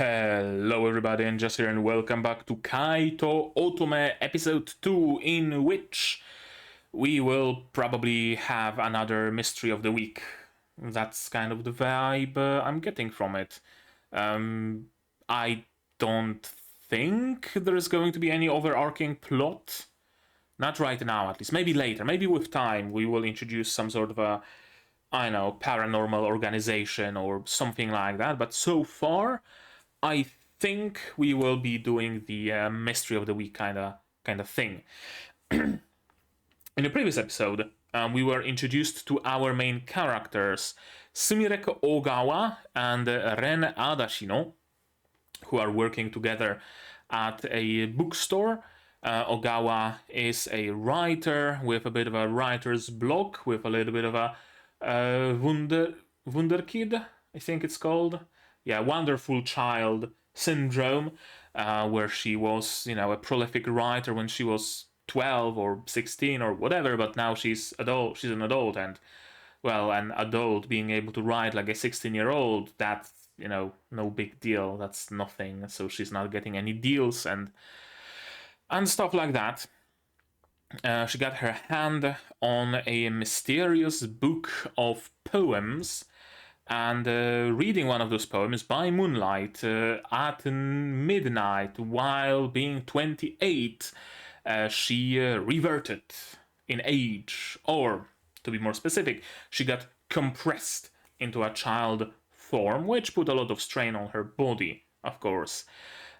Hello everybody, and just here, and welcome back to Kaii to Otome episode 2, in which we will probably have another mystery of the week. That's kind of the vibe I'm getting from it. I don't think there's going to be any overarching plot. Not right now, at least. Maybe later. Maybe with time we will introduce some sort of a, I don't know, paranormal organization or something like that. But so far, I think we will be doing the mystery of the week kind of thing. In the previous episode, we were introduced to our main characters, Sumireko Ogawa and Ren Adashino, who are working together at a bookstore. Ogawa is a writer with a bit of a writer's block, with a little bit of a Wunderkid, I think it's called. Yeah, wonderful child syndrome, where she was, a prolific writer when she was 12 or 16 or whatever, but now she's an adult, and, well, an adult being able to write like a 16-year-old, that's, no big deal, that's nothing, so she's not getting any deals and stuff like that. She got her hand on a mysterious book of poems, and reading one of those poems by moonlight at midnight while being 28, she reverted in age, or to be more specific, she got compressed into a child form, which put a lot of strain on her body, of course.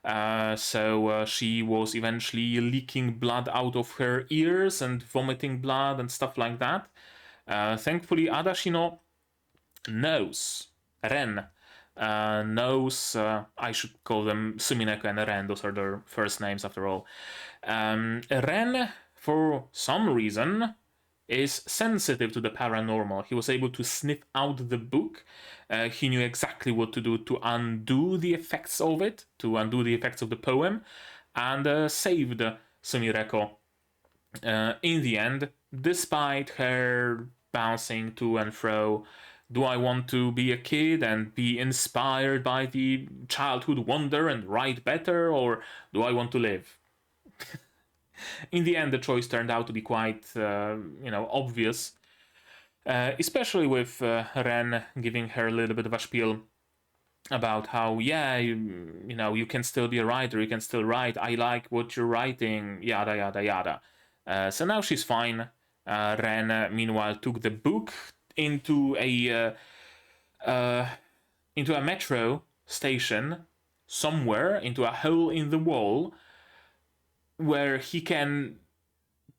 So she was eventually leaking blood out of her ears and vomiting blood and stuff like that. Thankfully, Adashino knows, Ren knows, I should call them Sumireko and Ren, those are their first names after all. Ren, for some reason, is sensitive to the paranormal. He was able to sniff out the book. He knew exactly what to do to undo the effects of it, to undo the effects of the poem, and saved Sumireko in the end, despite her bouncing to and fro. Do I want to be a kid and be inspired by the childhood wonder and write better, or do I want to live? In the end, the choice turned out to be quite, obvious, especially with Ren giving her a little bit of a spiel about how, yeah, you can still be a writer, you can still write, I like what you're writing, yada, yada, yada. So now she's fine. Ren, meanwhile, took the book into a metro station somewhere, into a hole in the wall, where he can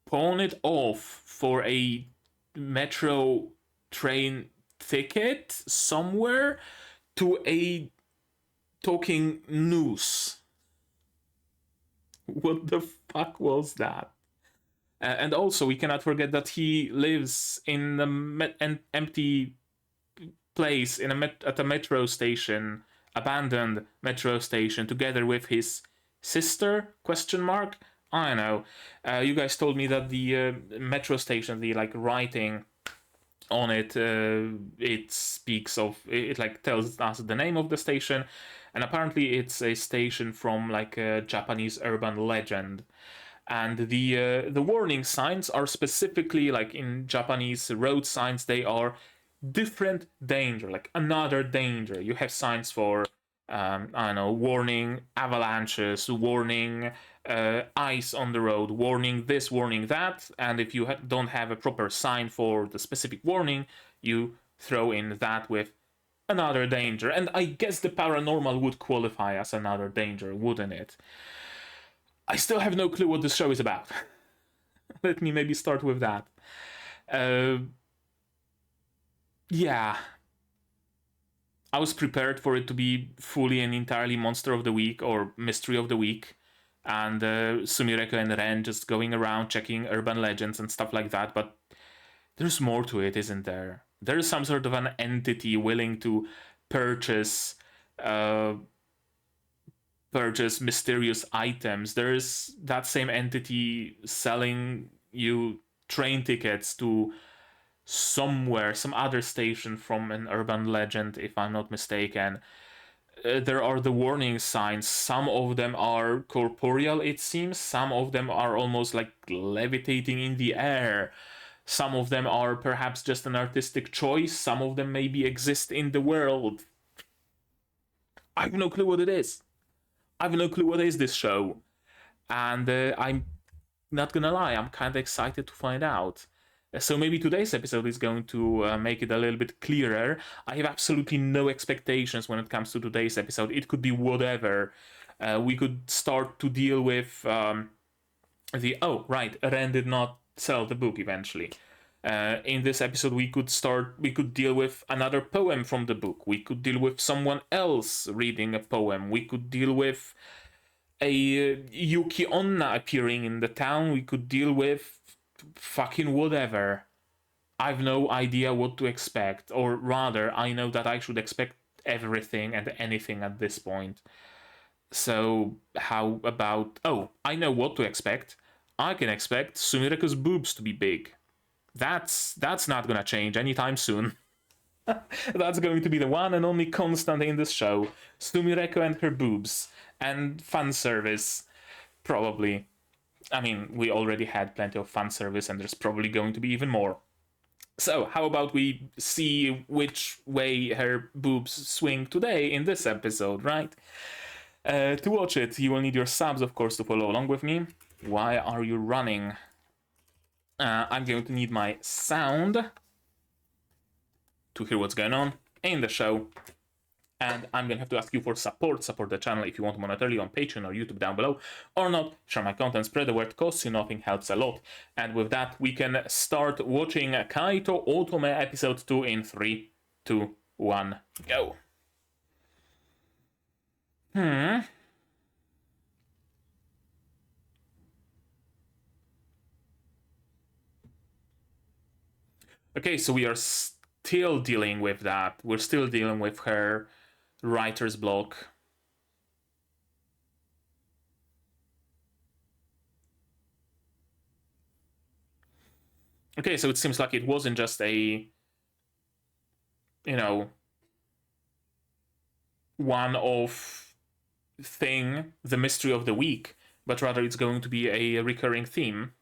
pawn it off for a metro train ticket somewhere to a talking noose. What the fuck was that? And also, we cannot forget that he lives in an empty place at a metro station, abandoned metro station, together with his sister? Question mark. I don't know. You guys told me that the metro station, the writing on it, it speaks of it, tells us the name of the station, and apparently it's a station from a Japanese urban legend. And the warning signs are specifically, in Japanese road signs, they are different danger, another danger. You have signs for, I don't know, warning avalanches, warning ice on the road, warning this, warning that. And if you don't have a proper sign for the specific warning, you throw in that with another danger. And I guess the paranormal would qualify as another danger, wouldn't it? I still have no clue what this show is about. Let me maybe start with that. Yeah. I was prepared for it to be fully and entirely Monster of the Week or Mystery of the Week, and Sumireko and Ren just going around checking urban legends and stuff like that, but there's more to it, isn't there? There's some sort of an entity willing to purchase mysterious items. There's that same entity selling you train tickets to somewhere, some other station from an urban legend, if I'm not mistaken. there are the warning signs. Some of them are corporeal, it seems. Some of them are almost like levitating in the air. Some of them are perhaps just an artistic choice. Some of them maybe exist in the world. I have no clue what it is. I have no clue what is this show. And I'm not gonna lie, I'm kind of excited to find out. So maybe today's episode is going to make it a little bit clearer. I have absolutely no expectations when it comes to today's episode. It could be whatever. We could start to deal with oh right, Ren did not sell the book eventually. In this episode, we could deal with another poem from the book. We could deal with someone else reading a poem. We could deal with a Yuuki Onna appearing in the town. We could deal with fucking whatever. I've no idea what to expect, or rather, I know that I should expect everything and anything at this point. So, how about... Oh, I know what to expect. I can expect Sumireko's boobs to be big. That's not gonna change anytime soon. That's going to be the one and only constant in this show. Sumireko and her boobs. And fan service. Probably. I mean, we already had plenty of fan service, and there's probably going to be even more. So, how about we see which way her boobs swing today in this episode, right? To watch it, you will need your subs, of course, to follow along with me. Why are you running? I'm going to need my sound to hear what's going on in the show. And I'm going to have to ask you for support. Support the channel if you want monetarily on Patreon or YouTube down below. Or not, share my content, spread the word, costs you nothing, helps a lot. And with that, we can start watching Kaii to Otome episode 2 in 3, 2, 1, go. Okay, so we are still dealing with that. We're still dealing with her writer's block. Okay, so it seems like it wasn't just a, one-off thing, the mystery of the week, but rather it's going to be a recurring theme.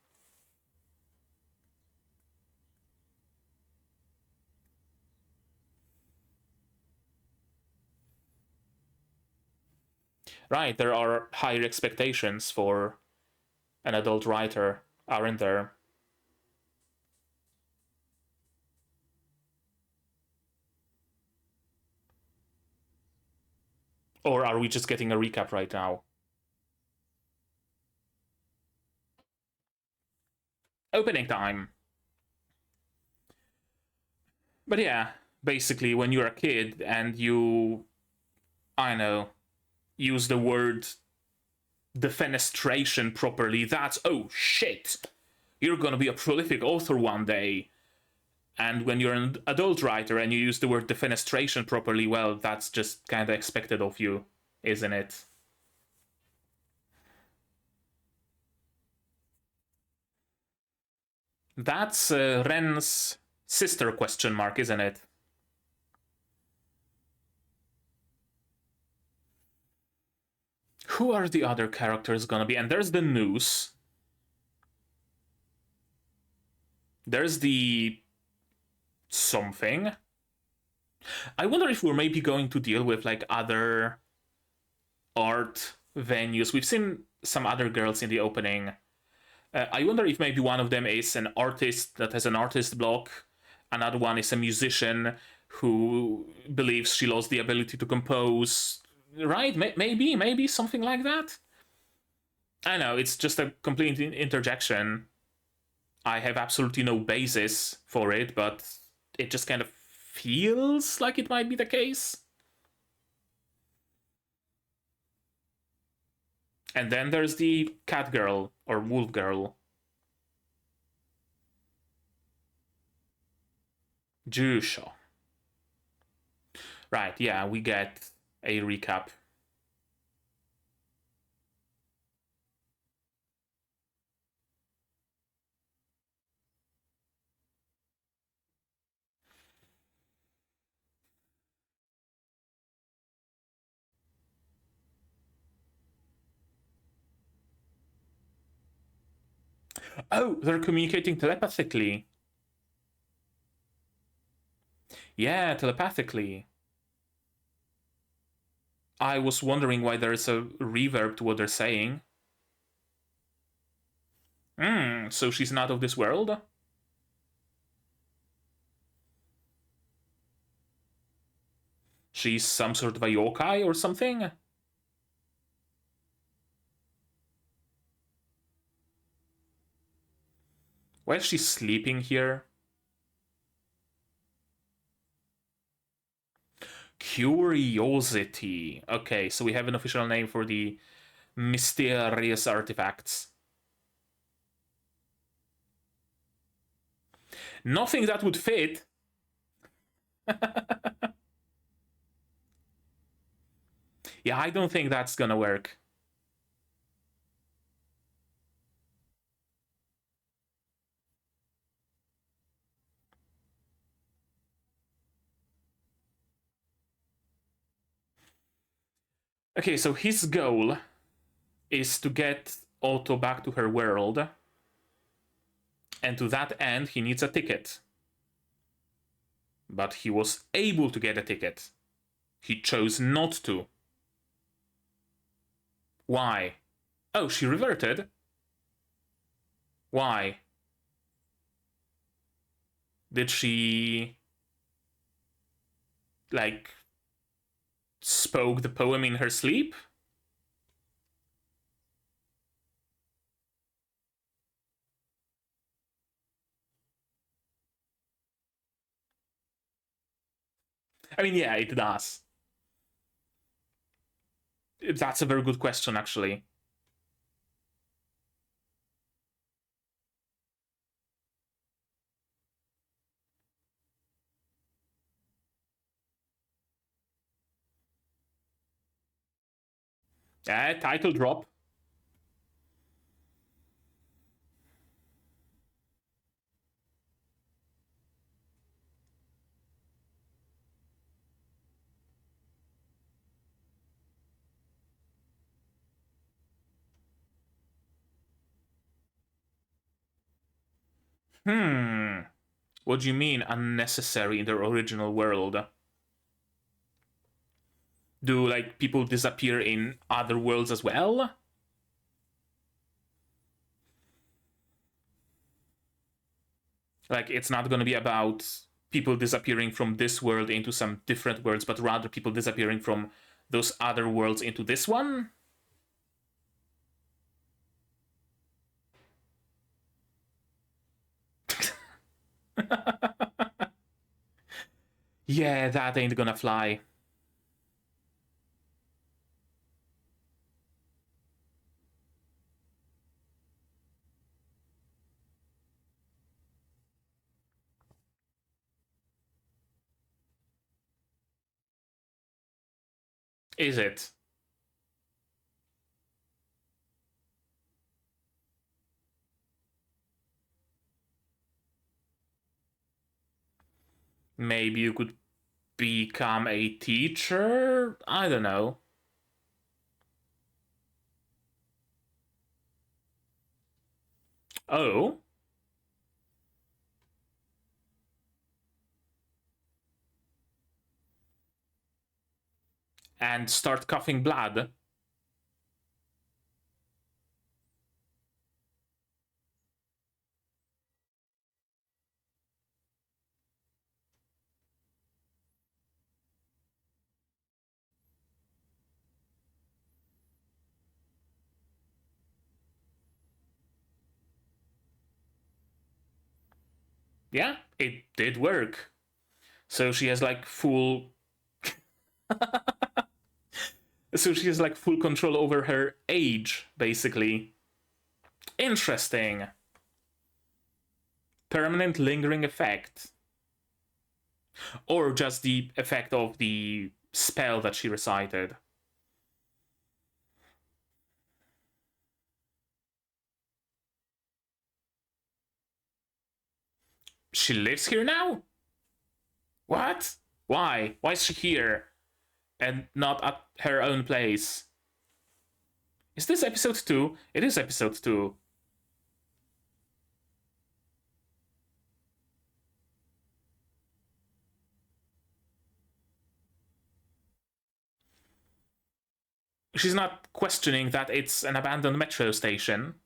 Right, there are higher expectations for an adult writer, aren't there? Or are we just getting a recap right now? Opening time. But yeah, basically when you're a kid and you, I know, use the word defenestration properly, that's, oh shit, you're gonna be a prolific author one day. And when you're an adult writer and you use the word defenestration properly, well, that's just kind of expected of you, isn't it? That's Ren's sister question mark, isn't it? Who are the other characters gonna be? And there's the noose. There's the something. I wonder if we're maybe going to deal with like other art venues. We've seen some other girls in the opening. I wonder if maybe one of them is an artist that has an artist block. Another one is a musician who believes she lost the ability to compose. Right? Maybe something like that. I know, it's just a complete interjection. I have absolutely no basis for it, but it just kind of feels like it might be the case. And then there's the cat girl, or wolf girl. Jusho. Right, yeah, we get a recap. Oh, they're communicating telepathically. Yeah, telepathically. I was wondering why there's a reverb to what they're saying. So she's not of this world? She's some sort of a yokai or something? Why is she sleeping here? Curiosity. Okay, so we have an official name for the mysterious artifacts. Nothing that would fit. Yeah, I don't think that's gonna work. Okay, so his goal is to get Otto back to her world. And to that end, he needs a ticket. But he was able to get a ticket. He chose not to. Why? Oh, she reverted? Why? Did she... like... spoke the poem in her sleep? I mean, yeah, it does. That's a very good question, actually. Title drop. What do you mean unnecessary in their original world? Do, like, people disappear in other worlds as well? Like, it's not gonna be about people disappearing from this world into some different worlds, but rather people disappearing from those other worlds into this one? Yeah, that ain't gonna fly. Is it? Maybe you could become a teacher? I don't know. Oh? And start coughing blood? Yeah, it did work. So she has like full so she has like full control over her age, basically. Interesting. Permanent lingering effect. Or just the effect of the spell that she recited. She lives here now? What? Why? Why is she here? And not at her own place? Is this episode 2? It is episode 2. She's not questioning that it's an abandoned metro station.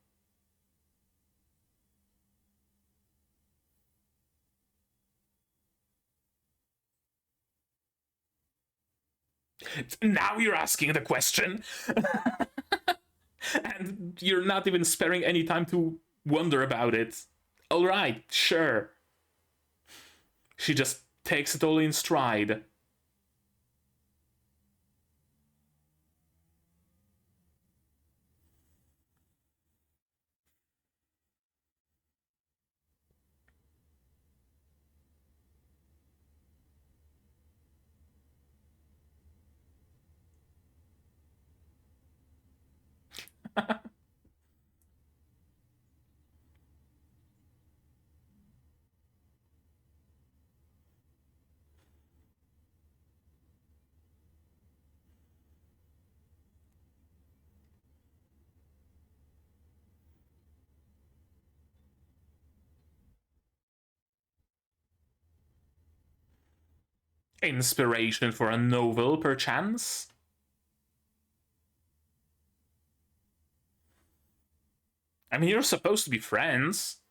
Now you're asking the question. And you're not even sparing any time to wonder about it. Alright, sure. She just takes it all in stride. Inspiration for a novel, perchance? I mean, you're supposed to be friends.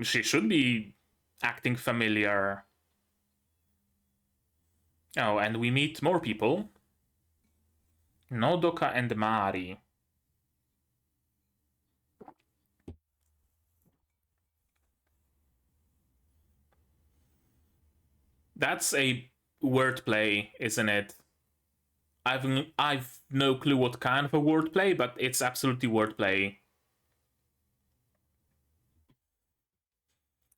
She should be acting familiar. Oh, and we meet more people. Nodoka and Mari. That's a wordplay, isn't it? I've no clue what kind of a wordplay, but it's absolutely wordplay.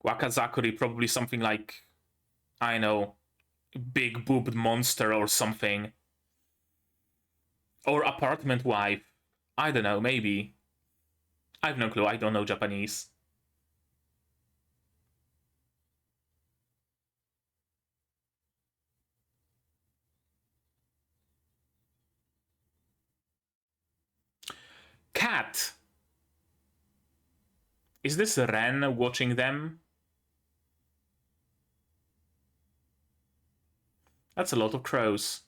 Wakazakuri, probably something like, I know, big boobed monster or something. Or apartment wife. I don't know, maybe. I've no clue, I don't know Japanese. Cat! Is this Ren watching them? That's a lot of crows.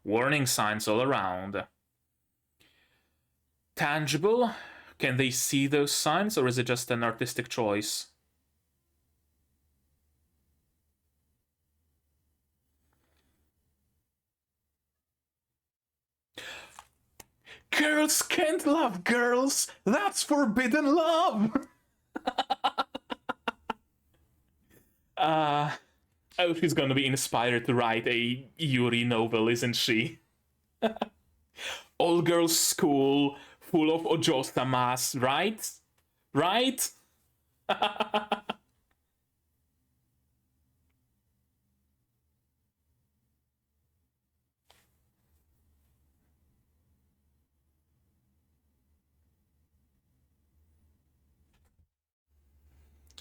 Warning signs all around. Tangible? Can they see those signs, or is it just an artistic choice? Girls can't love girls! That's forbidden love! Oh, she's gonna be inspired to write a Yuri novel, isn't she? All girls school, full of ojo-samas, right? Right?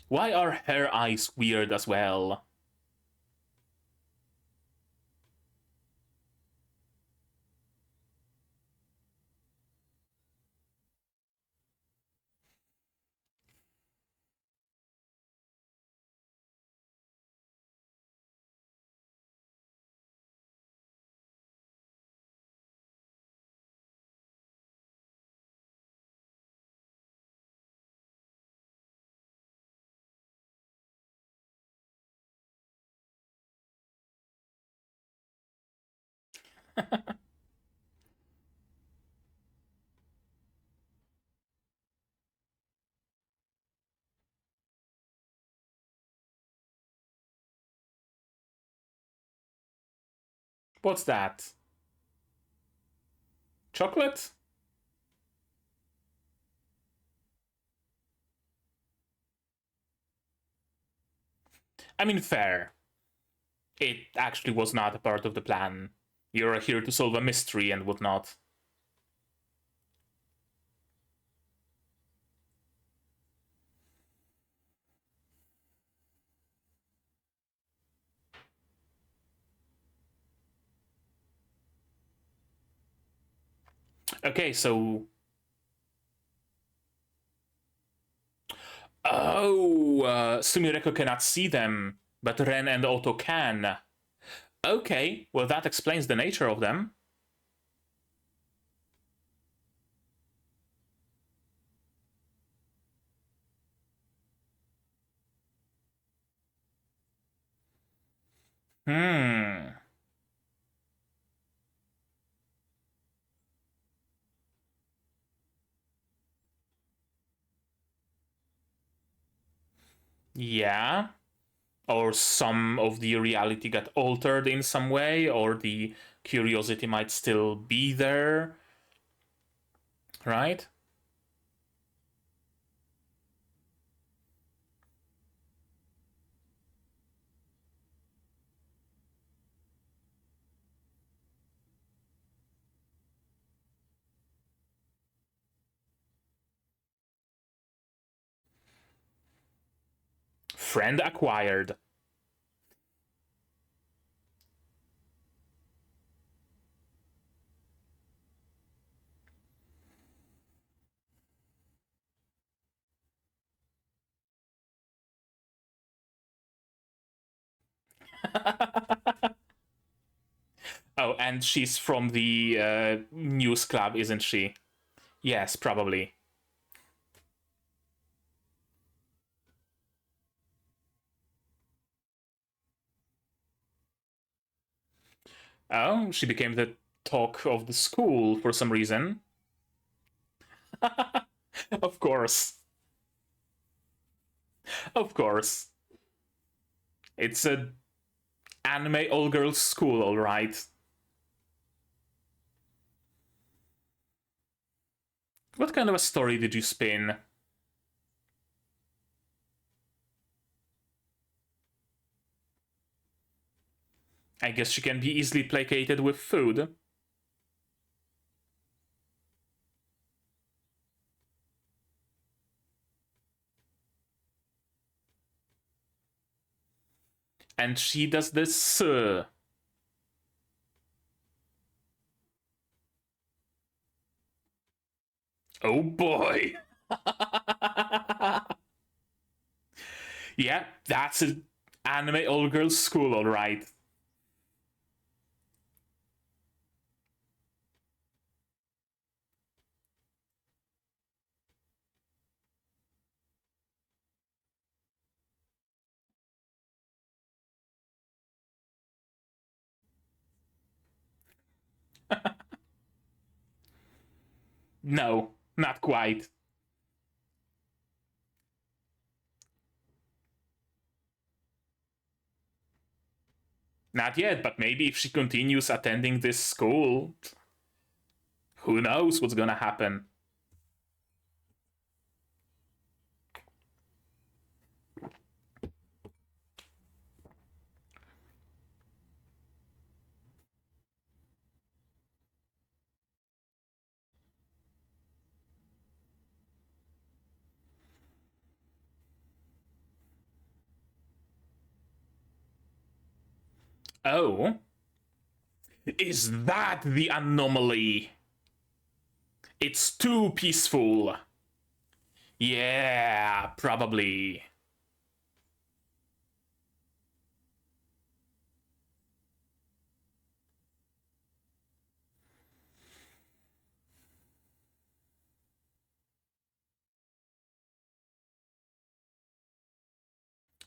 Why are her eyes weird as well? What's that? Chocolate? I mean, fair. It actually was not a part of the plan. You're here to solve a mystery and whatnot. Okay, so... Oh, Sumireko cannot see them, but Ren and Otto can. Okay, well, that explains the nature of them. Hmm. Yeah. Or some of the reality got altered in some way, or the curiosity might still be there, right? Friend acquired. Oh, and she's from the news club, isn't she? Yes, probably. Oh, she became the talk of the school for some reason. Of course. Of course. It's a anime all girls school, all right. What kind of a story did you spin? I guess she can be easily placated with food. And she does this. Oh boy. Yeah, that's an anime all girls school, all right. No, not quite. Not yet, but maybe if she continues attending this school, who knows what's gonna happen. Oh, is that the anomaly? It's too peaceful. Yeah, probably.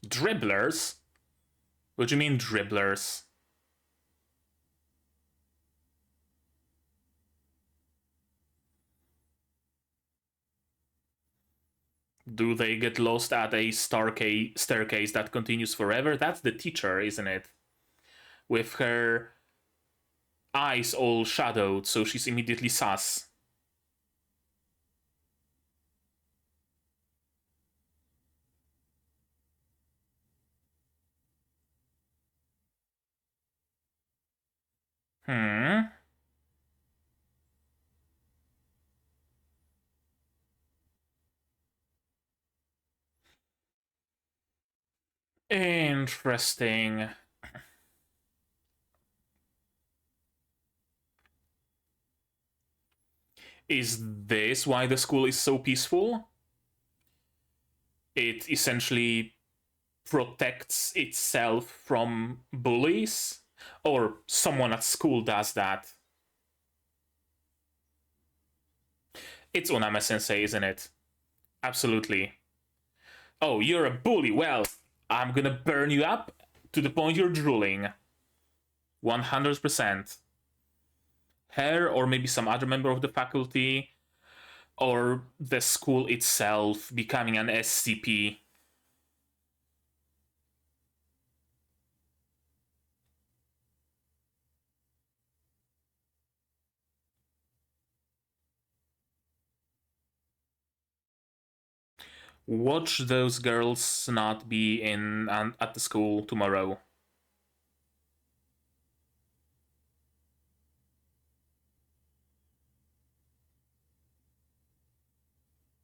Dribblers? What do you mean, dribblers? Do they get lost at a staircase that continues forever? That's the teacher, isn't it? With her eyes all shadowed, so she's immediately sus. Hmm. Interesting. Is this why the school is so peaceful? It essentially protects itself from bullies? Or someone at school does that. It's Unnamed sensei, isn't it? Absolutely. Oh, you're a bully. Well, I'm gonna burn you up to the point you're drooling. 100%. Her, or maybe some other member of the faculty, or the school itself becoming an SCP. Watch those girls not be in at the school tomorrow.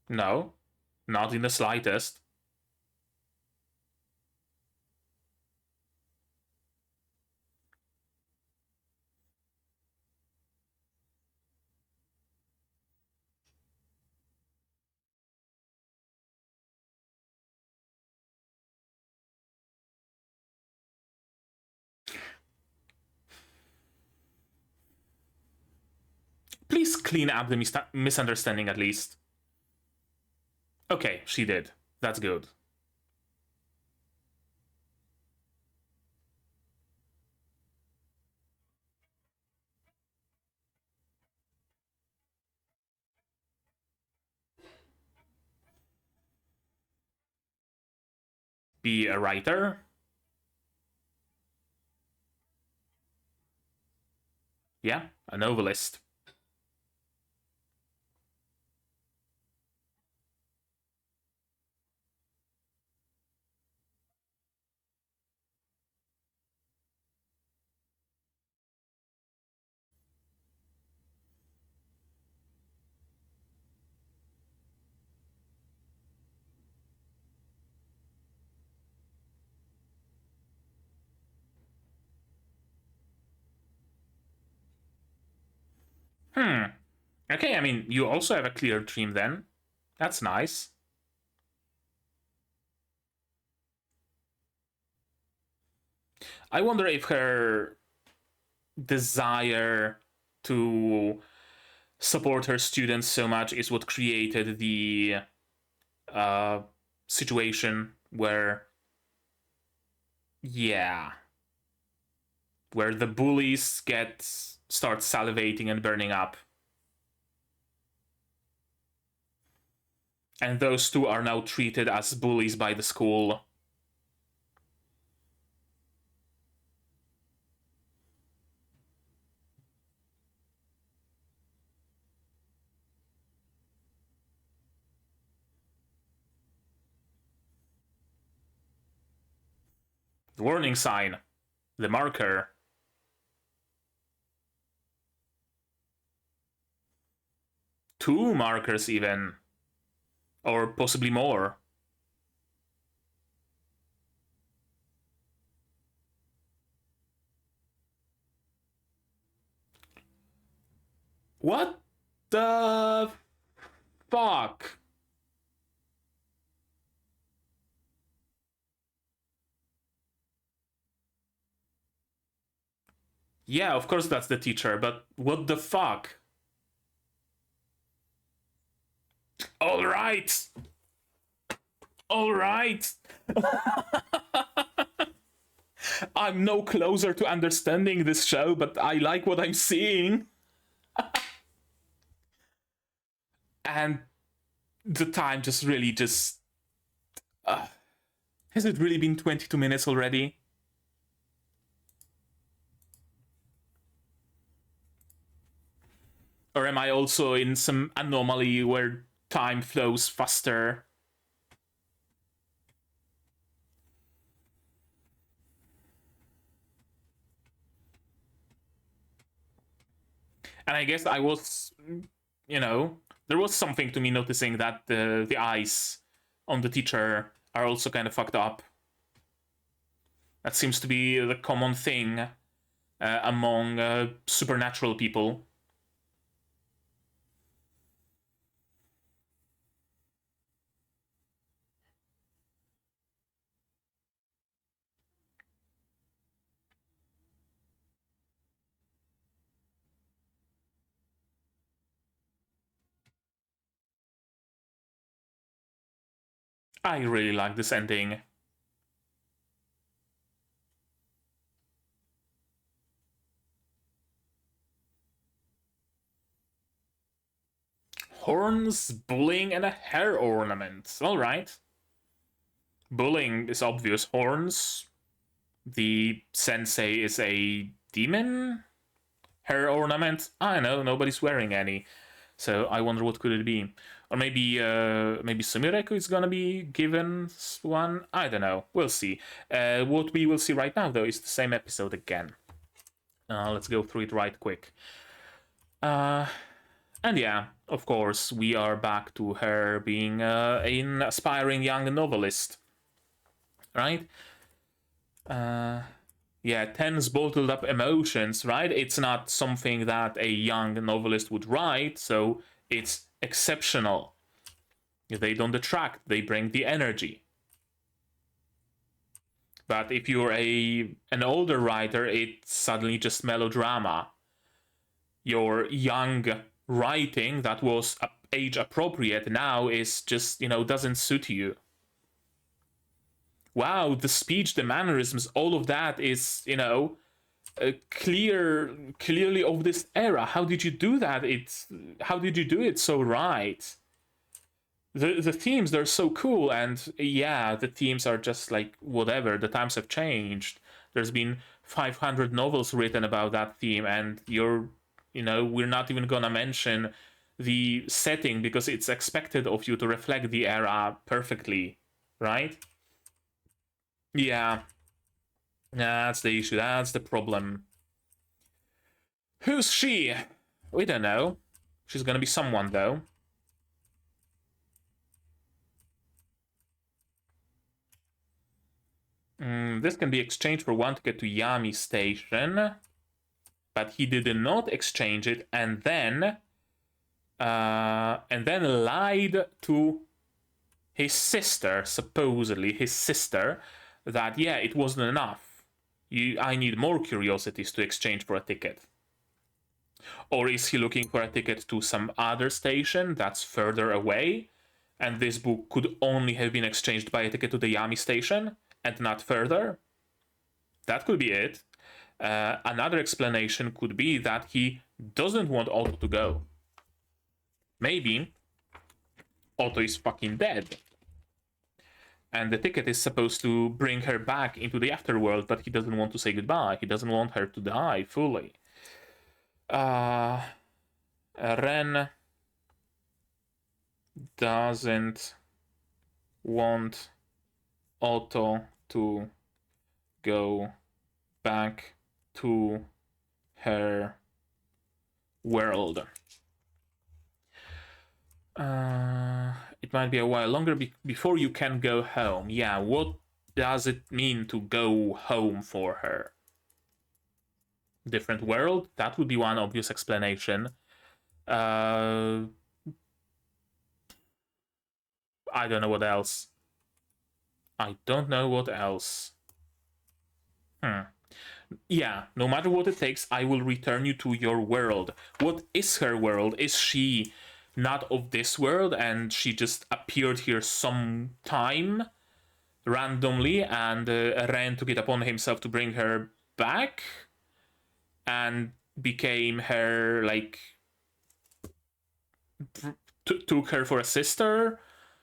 No, not in the slightest. Please clean up the misunderstanding at least. Okay, she did. That's good. Be a writer? Yeah, a novelist. Okay, I mean, you also have a clear dream then. That's nice. I wonder if her desire to support her students so much is what created the uh, situation where, yeah, where the bullies start salivating and burning up. And those two are now treated as bullies by the school. The warning sign, the marker. Two markers, even. Or possibly more. What the fuck? Yeah, of course that's the teacher, but what the fuck? Alright! Alright! I'm no closer to understanding this show, but I like what I'm seeing. And the time just really just. Has it really been 22 minutes already? Or am I also in some anomaly where time flows faster? And I guess I was, there was something to me noticing that the eyes on the teacher are also kind of fucked up. That seems to be the common thing among supernatural people. I really like this ending. Horns, bullying, and a hair ornament. Alright. Bullying is obvious. Horns. The sensei is a demon? Hair ornament? I don't know, nobody's wearing any. So I wonder what could it be. Or maybe Sumireko is gonna be given one? I don't know. We'll see. What we will see right now, though, is the same episode again. Let's go through it right quick. And yeah, of course, we are back to her being an aspiring young novelist. Right? Yeah, tense, bottled up emotions, right? It's not something that a young novelist would write, so it's exceptional. They don't detract, they bring the energy. But if you're an older writer, it's suddenly just melodrama. Your young writing that was age appropriate now is just, doesn't suit you. Wow, the speech, the mannerisms, all of that is, clearly of this era. How did you do that? How did you do it so right? The themes, they're so cool, and yeah, the themes are just like whatever. The times have changed. There's been 500 novels written about that theme, and we're not even gonna mention the setting because it's expected of you to reflect the era perfectly, right? Yeah, that's the issue. That's the problem. Who's she? We don't know. She's gonna be someone, though. This can be exchanged for one ticket to Yami Station. But he did not exchange it, and then lied to his sister, supposedly his sister, that yeah, it wasn't enough. I need more curiosities to exchange for a ticket. Or is he looking for a ticket to some other station that's further away? And this book could only have been exchanged by a ticket to the Yami station and not further? That could be it. Another explanation could be that he doesn't want Otto to go. Maybe Otto is fucking dead. And the ticket is supposed to bring her back into the afterworld, but he doesn't want to say goodbye. He doesn't want her to die fully. Ren doesn't want Otto to go back to her world. It might be a while longer before you can go home. Yeah, what does it mean to go home for her? Different world? That would be one obvious explanation. I don't know what else. I don't know what else. Yeah, no matter what it takes, I will return you to your world. What is her world? Is she not of this world and she just appeared here sometime randomly and Ren took it upon himself to bring her back and became her, like, took her for a sister?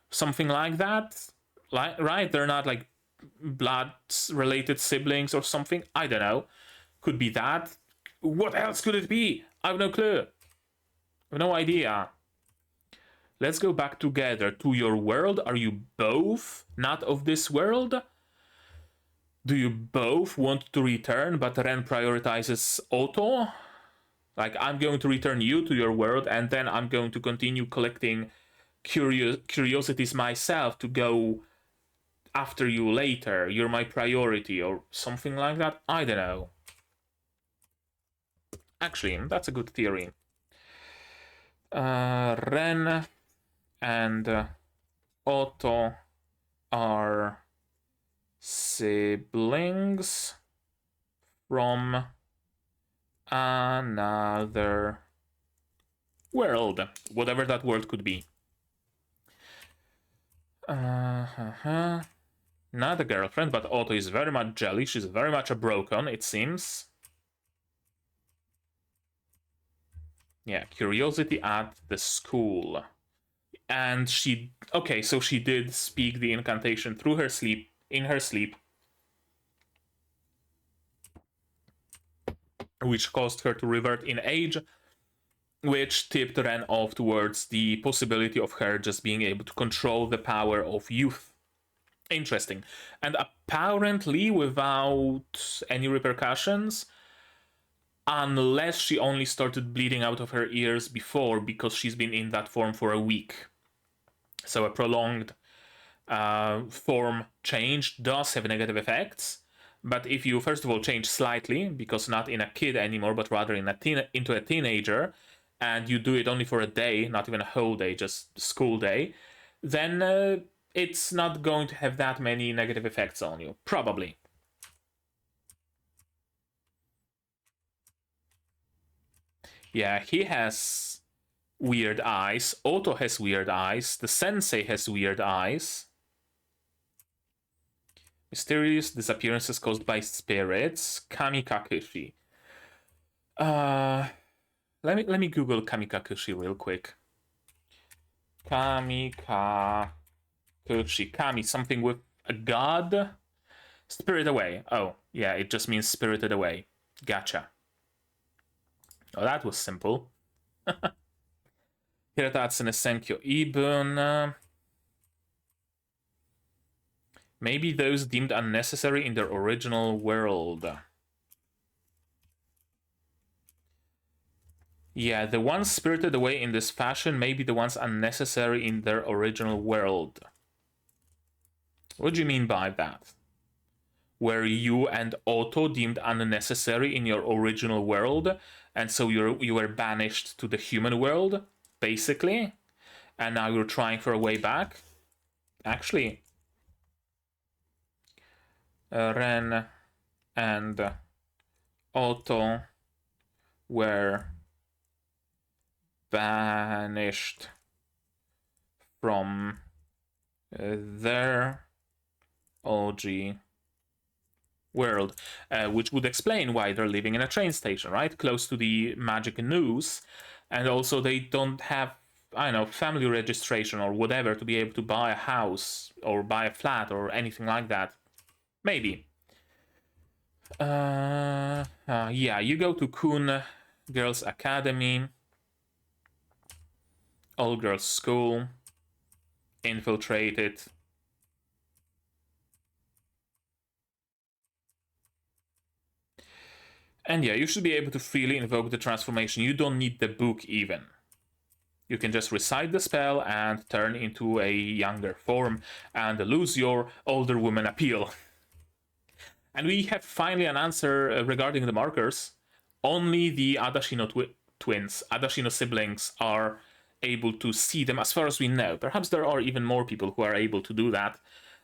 Something like that? Right? They're not like blood related siblings or something. I don't know. Could be that. What else could it be? I have no clue. I have no idea. Let's go back together to your world. Are you both not of this world? Do you both want to return, but Ren prioritizes Otto? Like, I'm going to return you to your world, and then I'm going to continue collecting curiosities myself to go after you later. You're my priority, or something like that. I don't know. Actually, that's a good theory. Ren and Otto are siblings from another world, whatever that world could be. Not a girlfriend, but Otto is very much jelly. She's very much a broken, it seems. Yeah, curiosity at the school. And she... Okay, so she did speak the incantation through her sleep, in her sleep. Which caused her to revert in age, which tipped Ren off towards the possibility of her just being able to control the power of youth. Interesting. And apparently without any repercussions, unless she only started bleeding out of her ears before, because she's been in that form for a week. So a prolonged form change does have negative effects. But if you first of all change slightly, because not in a kid anymore, but rather in into a teenager, and you do it only for a day, not even a whole day, just school day, then it's not going to have that many negative effects on you, probably. Yeah, he has weird eyes. Otto has weird eyes. The sensei has weird eyes. Mysterious disappearances caused by spirits. Kamikakushi. Let me Google Kamikakushi real quick. Kamikakushi. Kami, something with a god? Spirit away. Oh, yeah, it just means spirited away. Gotcha. Oh, that was simple. Hiratatsu Senkyo Ibun. Maybe those deemed unnecessary in their original world. Yeah, the ones spirited away in this fashion may be the ones unnecessary in their original world. What do you mean by that? Were you and Otto deemed unnecessary in your original world, and so you were banished to the human world, basically? And now you're trying for a way back? Actually, Ren and Otto were banished from their OG world, which would explain why they're living in a train station, right? Close to the magic news, and also they don't have, I don't know, family registration or whatever to be able to buy a house or buy a flat or anything like that. Maybe. Yeah, you go to Kun Girls Academy, all girls school, infiltrated. And yeah, you should be able to freely invoke the transformation. You don't need the book even. You can just recite the spell and turn into a younger form and lose your older woman appeal. And we have finally an answer regarding the markers. Only the Adashino twins, Adashino siblings, are able to see them as far as we know. Perhaps there are even more people who are able to do that.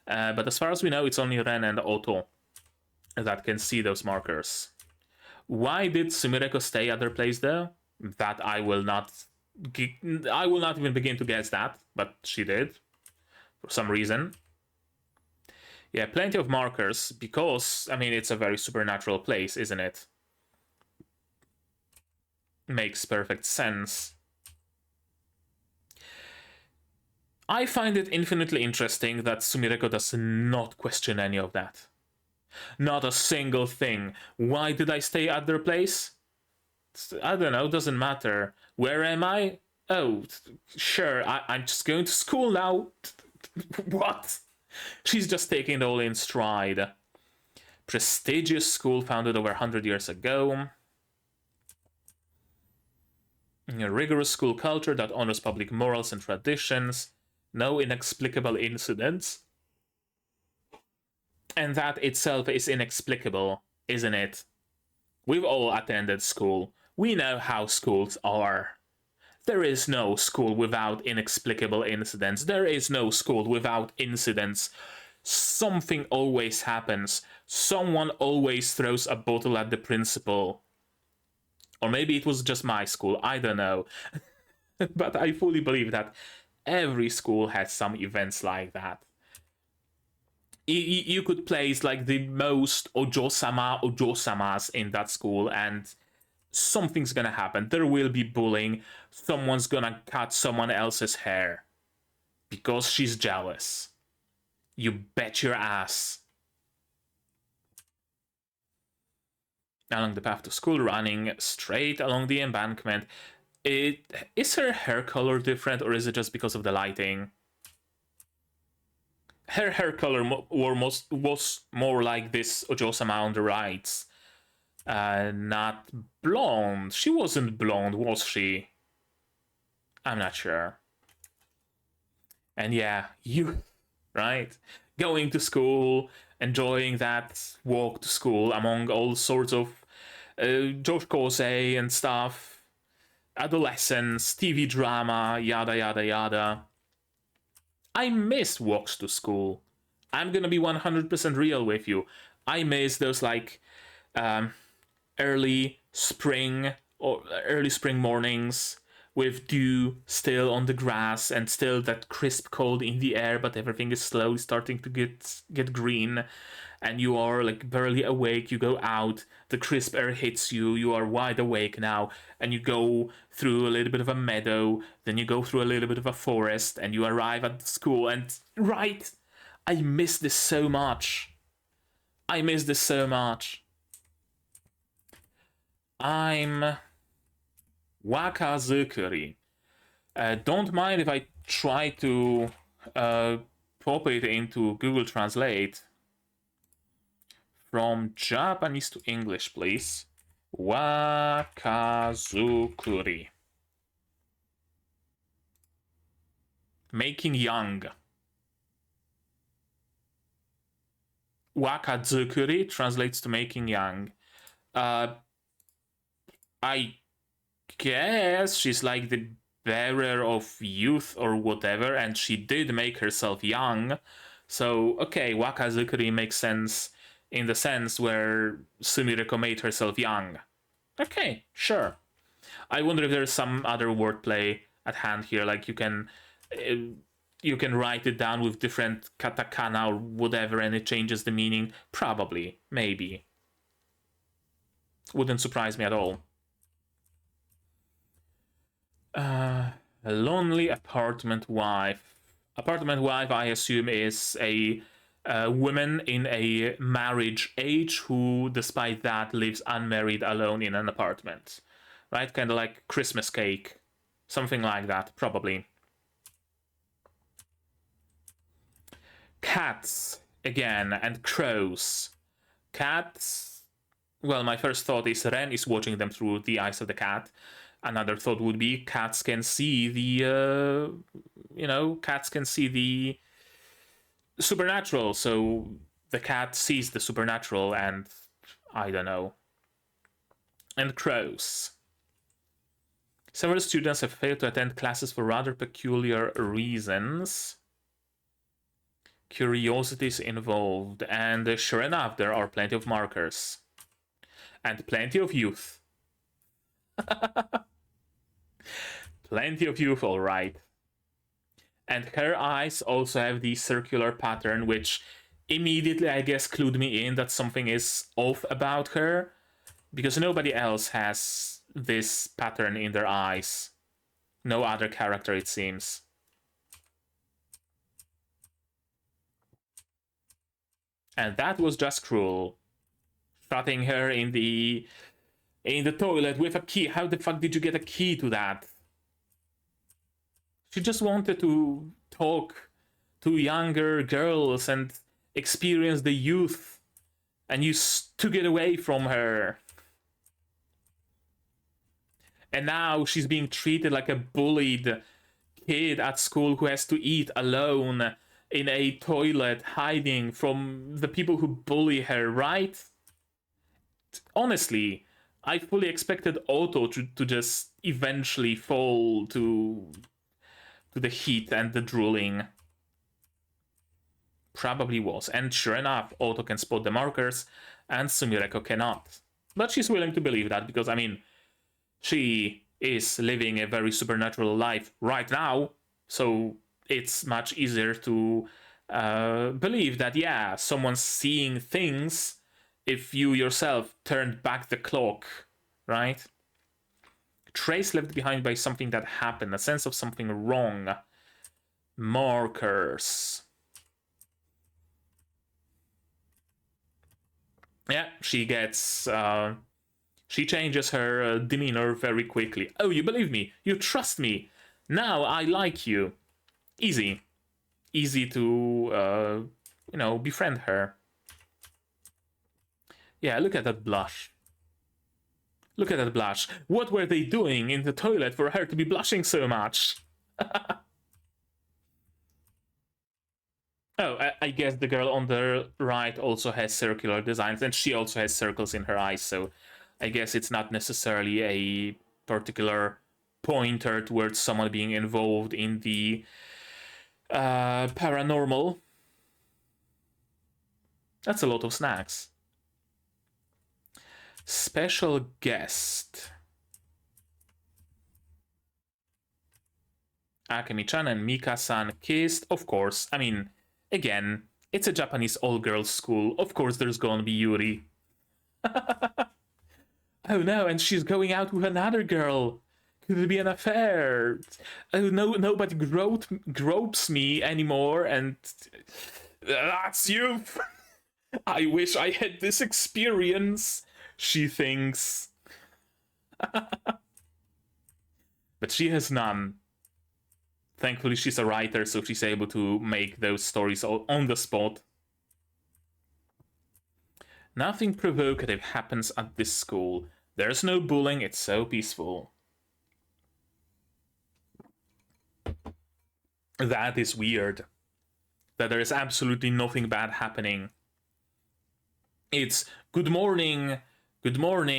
But as far as we know, it's only Ren and Otto that can see those markers. Why did Sumireko stay at their place though? That I will not even begin to guess that, but she did for some reason. Yeah, plenty of markers because, I mean, it's a very supernatural place, isn't it? Makes perfect sense. I find it infinitely interesting that Sumireko does not question any of that. Not a single thing. Why did I stay at their place? I don't know, doesn't matter. Where am I? Oh, sure, I'm just going to school now. What? She's just taking it all in stride. Prestigious school founded over 100 years ago. A rigorous school culture that honors public morals and traditions. No inexplicable incidents. And that itself is inexplicable, isn't it? We've all attended school. We know how schools are. There is no school without inexplicable incidents. There is no school without incidents. Something always happens. Someone always throws a bottle at the principal. Or maybe it was just my school, I don't know. But I fully believe that every school has some events like that. You could place like the most ojosamas in that school, and something's gonna happen. There will be bullying. Someone's gonna cut someone else's hair because she's jealous. You bet your ass. Along the path to school, running straight along the embankment. Is her hair color different, or is it just because of the lighting? Her hair color was more like this Ojo-sama on the right. Not blonde. She wasn't blonde, was she? I'm not sure. And yeah, you, right? Going to school, enjoying that walk to school among all sorts of joshkosei and stuff, adolescence, TV drama, yada yada yada. I miss walks to school. I'm gonna be 100% real with you. I miss those like early spring mornings with dew still on the grass and still that crisp cold in the air, but everything is slowly starting to get green, and you are like barely awake. You go out, the crisp air hits you, you are wide awake now, and you go through a little bit of a meadow, then you go through a little bit of a forest, and you arrive at school. And right, I miss this so much. I miss this so much. I'm Wakazukuri. Don't mind if I try to pop it into Google Translate. From Japanese to English, please. Wakazukuri. Making young. Wakazukuri translates to making young. I guess she's like the bearer of youth or whatever, and she did make herself young. So, okay, Wakazukuri makes sense in the sense where Sumireko made herself young. Okay, sure. I wonder if there's some other wordplay at hand here, like you can write it down with different katakana or whatever and it changes the meaning. Probably, maybe. Wouldn't surprise me at all. A lonely apartment wife. Apartment wife, I assume, is a woman in a marriage age who, despite that, lives unmarried alone in an apartment. Right? Kind of like Christmas cake. Something like that, probably. Cats, again, and crows. Cats, well, my first thought is Ren is watching them through the eyes of the cat. Another thought would be cats can see the, cats can see the supernatural, so the cat sees the supernatural, and I don't know. And crows. Several students have failed to attend classes for rather peculiar reasons. Curiosities involved, and sure enough, there are plenty of markers. And plenty of youth. Plenty of youth, all right. And her eyes also have the circular pattern, which immediately, I guess, clued me in that something is off about her, because nobody else has this pattern in their eyes. No other character, it seems. And that was just cruel. Shutting her in the toilet with a key. How the fuck did you get a key to that? She just wanted to talk to younger girls and experience the youth, and you took it away from her. And now she's being treated like a bullied kid at school who has to eat alone in a toilet, hiding from the people who bully her, right? Honestly, I fully expected Otto to just eventually fall to the heat and the drooling. Probably was. And sure enough, Otto can spot the markers, and Sumireko cannot. But she's willing to believe that, because, I mean, she is living a very supernatural life right now. So it's much easier to believe that, yeah, someone's seeing things if you yourself turned back the clock, right? Trace left behind by something that happened, a sense of something wrong. Markers. Yeah, she gets... she changes her demeanor very quickly. Oh, you believe me? You trust me? Now I like you. Easy. Easy to, befriend her. Yeah, look at that blush. Look at that blush. What were they doing in the toilet for her to be blushing so much? Oh, I guess the girl on the right also has circular designs, and she also has circles in her eyes, so I guess it's not necessarily a particular pointer towards someone being involved in the paranormal. That's a lot of snacks. Special guest. Akemi-chan and Mika-san kissed, of course. I mean, again, it's a Japanese all-girls school. Of course there's gonna be Yuri. Oh no, and she's going out with another girl. Could it be an affair? Oh no, nobody gropes me anymore, and that's you. I wish I had this experience, she thinks. But she has none. Thankfully, she's a writer, so she's able to make those stories on the spot. Nothing provocative happens at this school. There's no bullying, it's so peaceful. That is weird. That there is absolutely nothing bad happening. It's good morning, goodbye,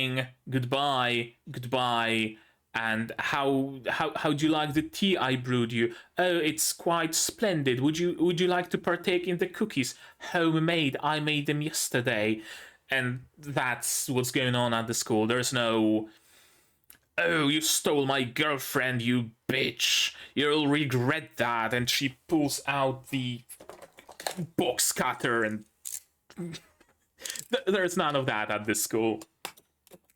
and how'd you like the tea I brewed you? Oh, it's quite splendid. Would you like to partake in the cookies? Homemade. I made them yesterday. And that's what's going on at the school. There's no, oh, you stole my girlfriend, you bitch. You'll regret that. And she pulls out the box cutter, and there's none of that at this school.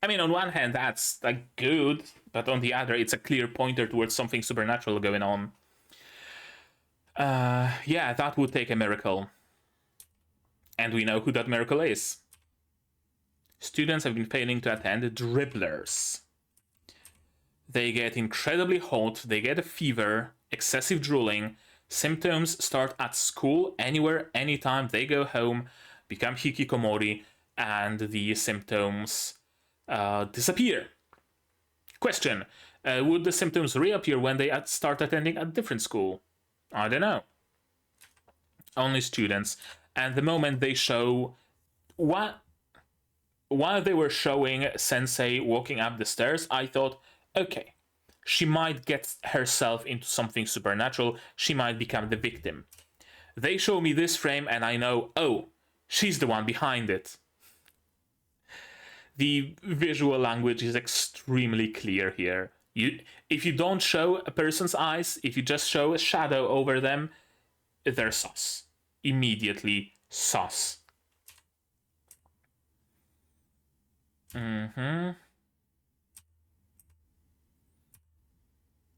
I mean, on one hand, that's like good, but on the other, it's a clear pointer towards something supernatural going on. Yeah, that would take a miracle. And we know who that miracle is. Students have been failing to attend. Dribblers. They get incredibly hot, they get a fever, excessive drooling. Symptoms start at school, anywhere, anytime. They go home, become hikikomori, and the symptoms disappear. Question. Would the symptoms reappear when they start attending a different school? I don't know. Only students. And the moment they show... While they were showing Sensei walking up the stairs, I thought, okay, she might get herself into something supernatural. She might become the victim. They show me this frame and I know, oh, she's the one behind it. The visual language is extremely clear here. If you don't show a person's eyes, if you just show a shadow over them, they're sus. Immediately sus.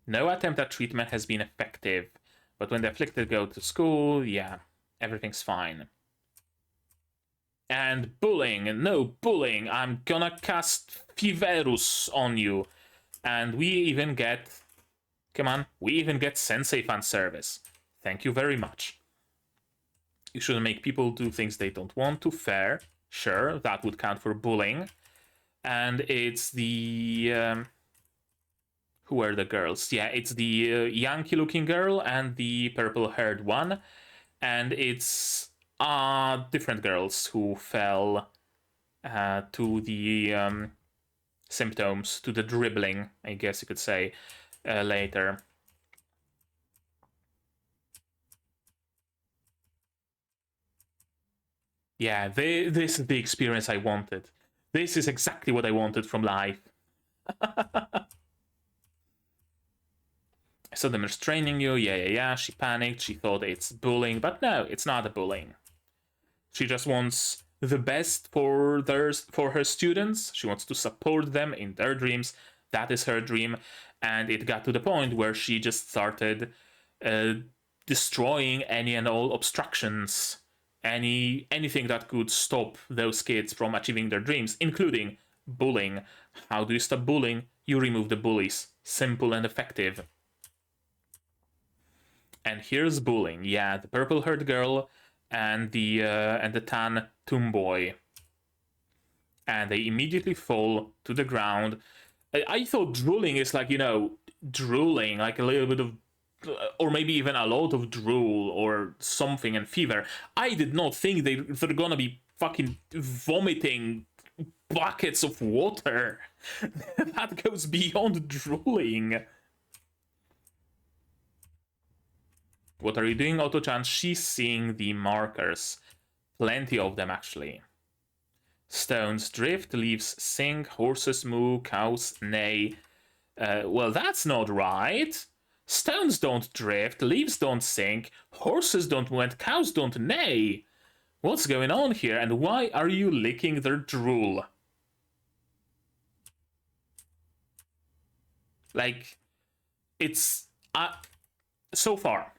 No attempt at treatment has been effective, but when the afflicted go to school, yeah, everything's fine. And bullying, no bullying, I'm gonna cast Feverus on you. And we even get, come on, we even get Sensei fan service. Thank you very much. You shouldn't make people do things they don't want to, fair. Sure, that would count for bullying. And it's the... who are the girls? Yeah, it's the Yankee-looking girl and the purple-haired one. And it's different girls who fell to the symptoms, to the dribbling, I guess you could say, later. Yeah, this is the experience I wanted. This is exactly what I wanted from life. So them restraining you, yeah. She panicked, she thought it's bullying, but no, it's not a bullying. She just wants the best for her students. She wants to support them in their dreams. That is her dream. And it got to the point where she just started destroying any and all obstructions, anything that could stop those kids from achieving their dreams, including bullying. How do you stop bullying? You remove the bullies. Simple and effective. And here's bullying. Yeah, the purple-haired girl and the tan tomboy. And they immediately fall to the ground. I thought drooling is like, drooling, like a little bit of, or maybe even a lot of drool or something, and fever. I did not think they're gonna be fucking vomiting buckets of water. That goes beyond drooling. What are you doing, Otto-chan? She's seeing the markers. Plenty of them, actually. Stones drift, leaves sink, horses moo, cows neigh. Well, that's not right. Stones don't drift, leaves don't sink, horses don't moo, and cows don't neigh. What's going on here, and why are you licking their drool? Like, it's... so far,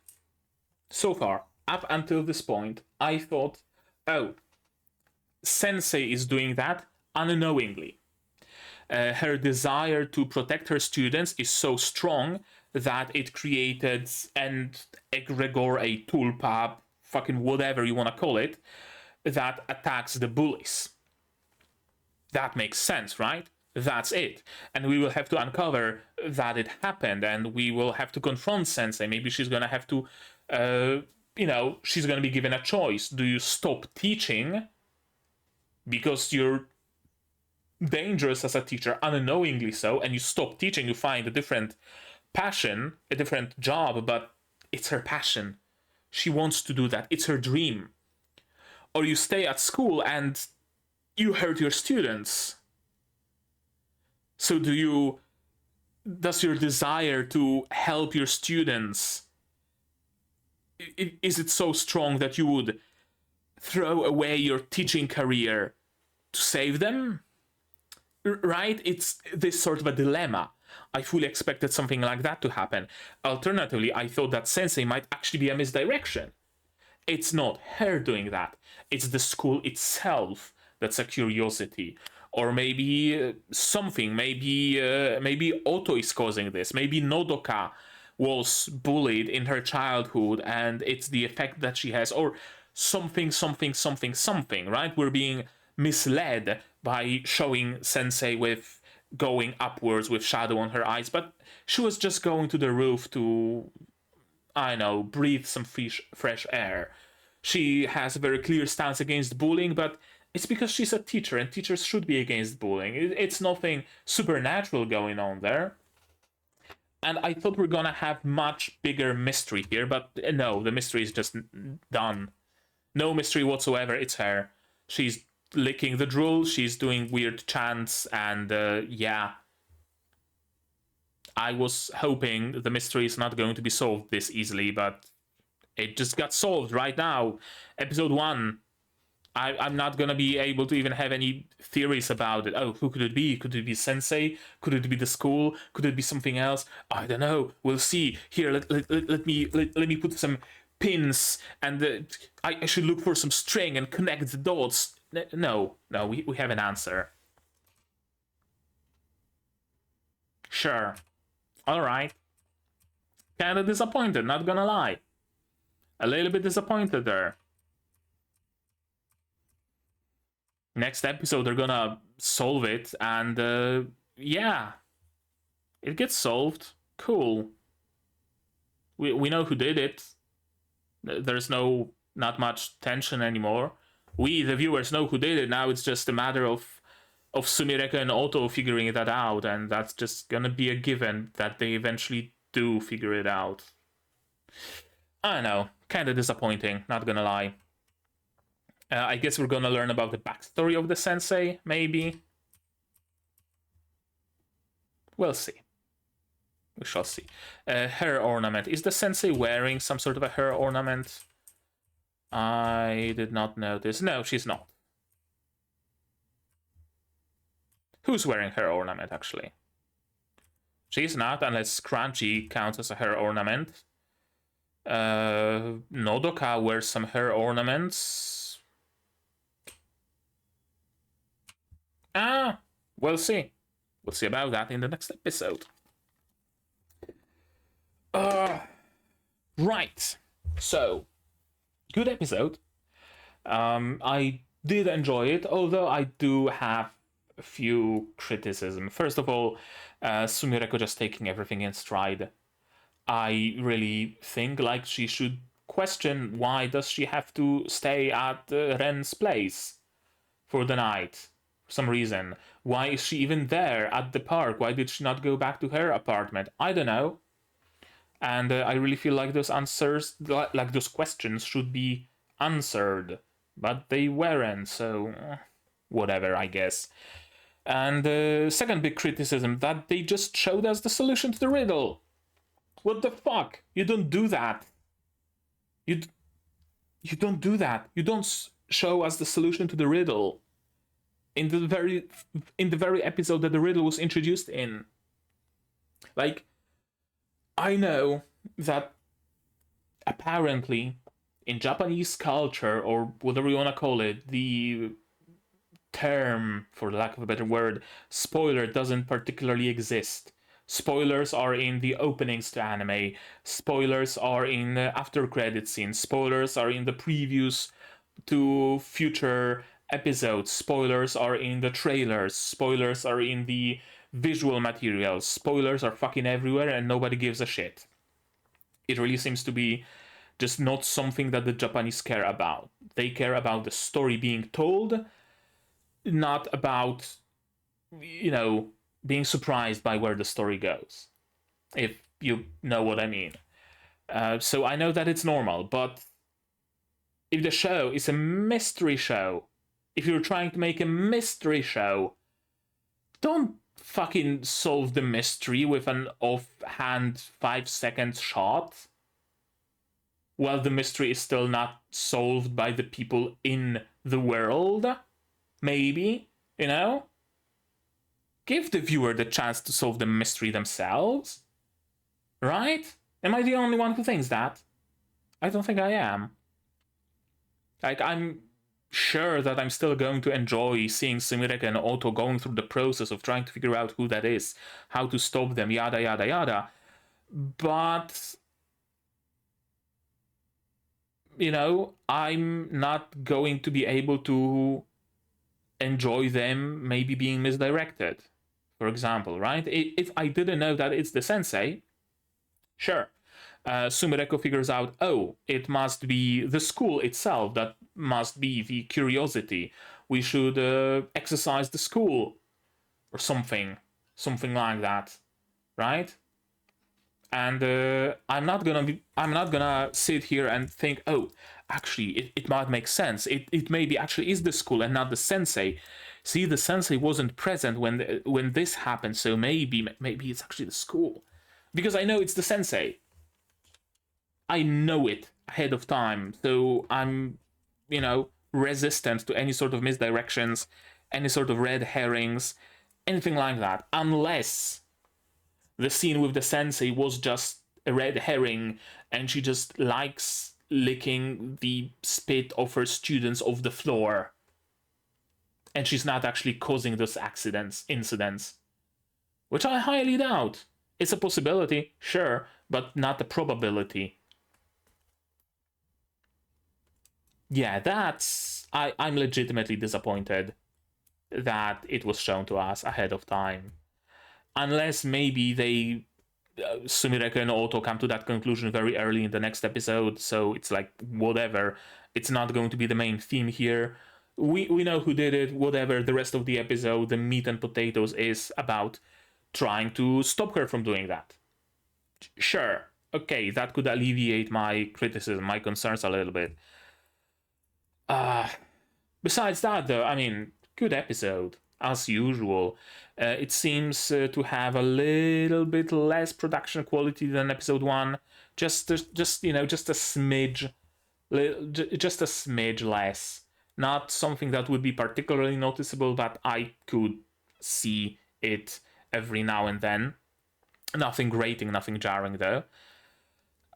up until this point, I thought, oh, Sensei is doing that unknowingly. Her desire to protect her students is so strong that it created an egregore, a tulpa, fucking whatever you want to call it, that attacks the bullies. That makes sense, right? That's it. And we will have to uncover that it happened, and we will have to confront Sensei. Maybe she's gonna have to, she's gonna be given a choice. Do you stop teaching because you're dangerous as a teacher, unknowingly so, and you stop teaching, you find a different passion, a different job, but it's her passion. She wants to do that. It's her dream. Or you stay at school and you hurt your students. So does your desire to help your students, is it so strong that you would throw away your teaching career to save them? Right? It's this sort of a dilemma. I fully expected something like that to happen. Alternatively, I thought that Sensei might actually be a misdirection. It's not her doing that. It's the school itself that's a curiosity. Or maybe something. Maybe Otto is causing this. Maybe Nodoka was bullied in her childhood and it's the effect that she has. Or something, right? We're being misled by showing Sensei with going upwards with shadow on her eyes, but she was just going to the roof to, I don't know, breathe some fresh air. She has a very clear stance against bullying, but it's because she's a teacher, and teachers should be against bullying. It's nothing supernatural going on there. And I thought we're gonna have much bigger mystery here, but no, the mystery is just done. No mystery whatsoever, it's her. She's licking the drool, she's doing weird chants, and yeah. I was hoping the mystery is not going to be solved this easily, but it just got solved right now. Episode 1. I'm not gonna be able to even have any theories about it. Oh, who could it be? Could it be Sensei? Could it be the school? Could it be something else? I don't know. We'll see. Here, let me put some pins, and I should look for some string and connect the dots. No, we have an answer. Sure. Alright. Kinda disappointed, not gonna lie. A little bit disappointed there. Next episode, they're gonna solve it, and yeah. It gets solved. Cool. We know who did it. There's not much tension anymore. We, the viewers, know who did it. Now it's just a matter of Sumireko and Otto figuring that out, and that's just gonna be a given that they eventually do figure it out. I don't know, kinda disappointing, not gonna lie. I guess we're gonna learn about the backstory of the Sensei, maybe? We'll see. We shall see. Hair ornament. Is the sensei wearing some sort of a hair ornament? I did not notice. No, she's not. Who's wearing hair ornament, actually? She's not, unless scrunchie counts as a hair ornament. Nodoka wears some hair ornaments. We'll see. We'll see about that in the next episode. Right. So, good episode. I did enjoy it, although I do have a few criticisms. First of all, Sumireko just taking everything in stride. I really think like she should question why does she have to stay at Ren's place for the night for some reason. Why is she even there at the park? Why did she not go back to her apartment? I don't know. And I really feel like those answers, like those questions should be answered, but they weren't, so whatever, I guess. And second big criticism, that they just showed us the solution to the riddle. What the fuck? You don't do that. You don't do that. You don't show us the solution to the riddle in the very episode that the riddle was introduced in. Like, I know that apparently in Japanese culture, or whatever you want to call it, the term, for lack of a better word, spoiler doesn't particularly exist. Spoilers are in the openings to anime, spoilers are in the after credit scenes, spoilers are in the previews to future episodes, spoilers are in the trailers, spoilers are in the visual materials, spoilers are fucking everywhere and nobody gives a shit. It really seems to be just not something that the Japanese care about. They care about the story being told, not about, being surprised by where the story goes, if you know what I mean. So I know that it's normal, but if the show is a mystery show, if you're trying to make a mystery show, don't fucking solve the mystery with an offhand 5-second shot while the mystery is still not solved by the people in the world. Maybe, give the viewer the chance to solve the mystery themselves, right? Am I the only one who thinks that? I don't think I am. Like, I'm sure that I'm still going to enjoy seeing Sumireko and Otto going through the process of trying to figure out who that is, how to stop them, yada yada yada. But, I'm not going to be able to enjoy them maybe being misdirected, for example, right? If I didn't know that it's the sensei, sure. Sumireko figures out, it must be the school itself that must be the curiosity. We should exercise the school or something like that, right? And I'm not gonna sit here and think, actually it might make sense. It maybe actually is the school and not the sensei. See, the sensei wasn't present when this happened, so maybe it's actually the school, because I know it's the sensei. I know it ahead of time, so I'm, resistant to any sort of misdirections, any sort of red herrings, anything like that, unless the scene with the sensei was just a red herring and she just likes licking the spit of her students off the floor and she's not actually causing those incidents, which I highly doubt. It's a possibility, sure, but not a probability. Yeah, I'm legitimately disappointed that it was shown to us ahead of time. Unless maybe Sumireko and Otto come to that conclusion very early in the next episode, so it's like, whatever, it's not going to be the main theme here. We know who did it, whatever. The rest of the episode, the meat and potatoes, is about trying to stop her from doing that. Sure, okay, that could alleviate my criticism, my concerns a little bit. Besides that, though, good episode. as usual. It seems to have a little bit less production quality than episode 1. Just a smidge, just a smidge less. Not something that would be particularly noticeable, but I could see it every now and then. Nothing grating, nothing jarring though.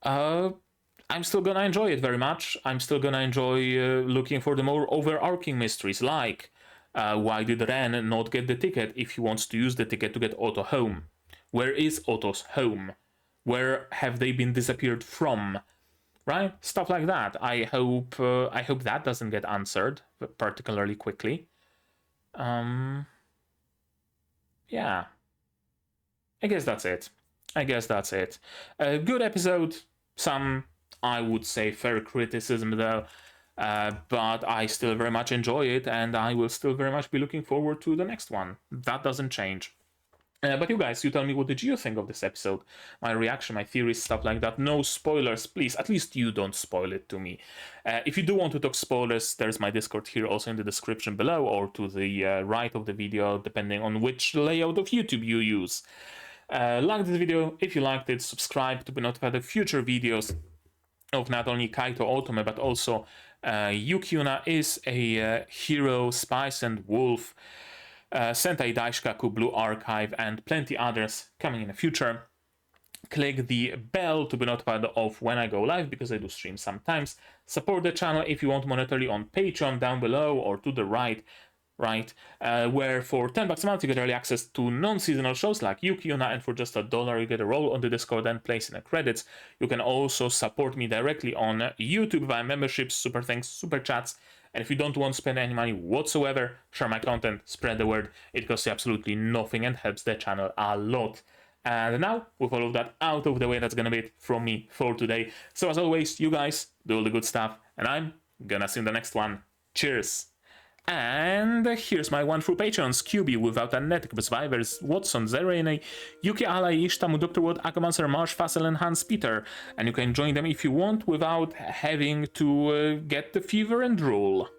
I'm still gonna enjoy it very much. I'm still gonna enjoy looking for the more overarching mysteries, like why did Ren not get the ticket if he wants to use the ticket to get Otto home? Where is Otto's home? Where have they been disappeared from? Right? Stuff like that. I hope that doesn't get answered particularly quickly. Yeah. I guess that's it. A good episode. Some, I would say, fair criticism though. But I still very much enjoy it, and I will still very much be looking forward to the next one. That doesn't change. But you guys, you tell me, what did you think of this episode? My reaction, my theories, stuff like that. No spoilers, please. At least you don't spoil it to me. If you do want to talk spoilers, there's my Discord here also in the description below, or to the right of the video, depending on which layout of YouTube you use. Like this video if you liked it, subscribe to be notified of future videos of not only Kaii to Otome, but also Yuuna is a hero, Spice and Wolf, Sentai Daishkaku, Blue Archive, and plenty others coming in the future. Click the bell to be notified of when I go live, because I do stream sometimes. Support the channel if you want monetarily on Patreon down below or to the right, where for $10 a month you get early access to non-seasonal shows like Yuuki, Yuuna, and for just $1 you get a role on the Discord and place in the credits. You can also support me directly on YouTube via memberships, super thanks, super chats, and if you don't want to spend any money whatsoever, share my content, spread the word. It costs you absolutely nothing and helps the channel a lot. And now, with all of that out of the way, that's gonna be it from me for today. So as always, you guys do all the good stuff, and I'm gonna see you in the next one. Cheers! And here's my wonderful patrons: QB, Without a Net, Survivors, Watson, Zerene, Yuki, Alai, Ishtamu, Dr. Wood, Akamancer, Marsh, Fassel, and Hans Peter. And you can join them if you want without having to get the fever and drool.